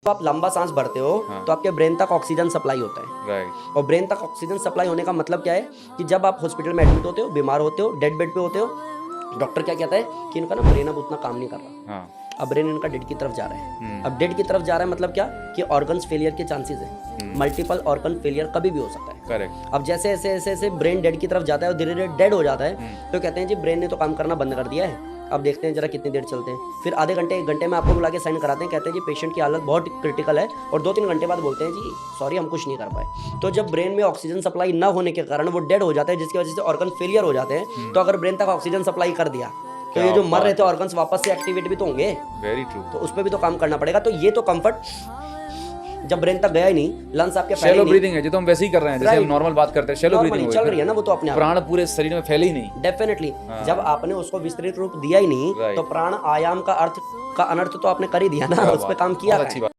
आप लंबा सांस भरते हो तो आपके ब्रेन तक ऑक्सीजन सप्लाई होता है। राइट। और ब्रेन तक ऑक्सीजन सप्लाई होने का मतलब क्या है कि जब आप हॉस्पिटल में एडमिट होते हो, बीमार होते हो, डेड बेड पे होते हो, डॉक्टर क्या कहता है कि इनका ना ब्रेन अब उतना काम नहीं कर रहा। हाँ। अब ब्रेन इनका डेड की तरफ जा रहा है। अब डेड की तरफ जा रहा है मतलब क्या कि ऑर्गन्स फेलियर के चांसेस है। मल्टीपल ऑर्गन फेलियर कभी भी हो सकता है। करेक्ट। अब जैसे ऐसे ऐसे ऐसे ब्रेन डेड की तरफ जाता है और धीरे धीरे डेड हो जाता है तो कहते हैं जी ब्रेन ने तो काम करना बंद कर दिया है। अब देखते हैं जरा कितनी देर चलते हैं, फिर आधे घंटे 1 घंटे में आपको बुला के साइन कराते हैं, कहते हैं जी पेशेंट की हालत बहुत क्रिटिकल है, और 2-3 घंटे बाद बोलते हैं जी सॉरी हम कुछ नहीं कर पाए। तो जब ब्रेन में ऑक्सीजन सप्लाई ना होने के कारण वो डेड हो जाता है, जिसकी वजह से ऑर्गन फेलियर हो जाते हैं। तो अगर ब्रेन तक ऑक्सीजन सप्लाई कर दिया तो ये जो मर रहे थे ऑर्गन्स वापस से एक्टिवेट भी तो होंगे। Very true. तो उस पर भी तो काम करना पड़ेगा। तो ये तो कंफर्ट जब ब्रेन तक गया ही नहीं, लंग्स आपके फैले शैलो नहीं, ब्रीदिंग है जो तो हम वैसे ही कर रहे हैं, जैसे हम नॉर्मल बात करते हैं। शैलो normally ब्रीदिंग चल रही है ना वो तो अपने आप। प्राण पूरे शरीर में फैले ही नहीं। डेफिनेटली जब आपने उसको विस्तृत रूप दिया ही नहीं Right. तो प्राण आयाम का अर्थ का अनर्थ तो आपने कर ही दिया ना, उस पर काम किया है। अच्छी बात।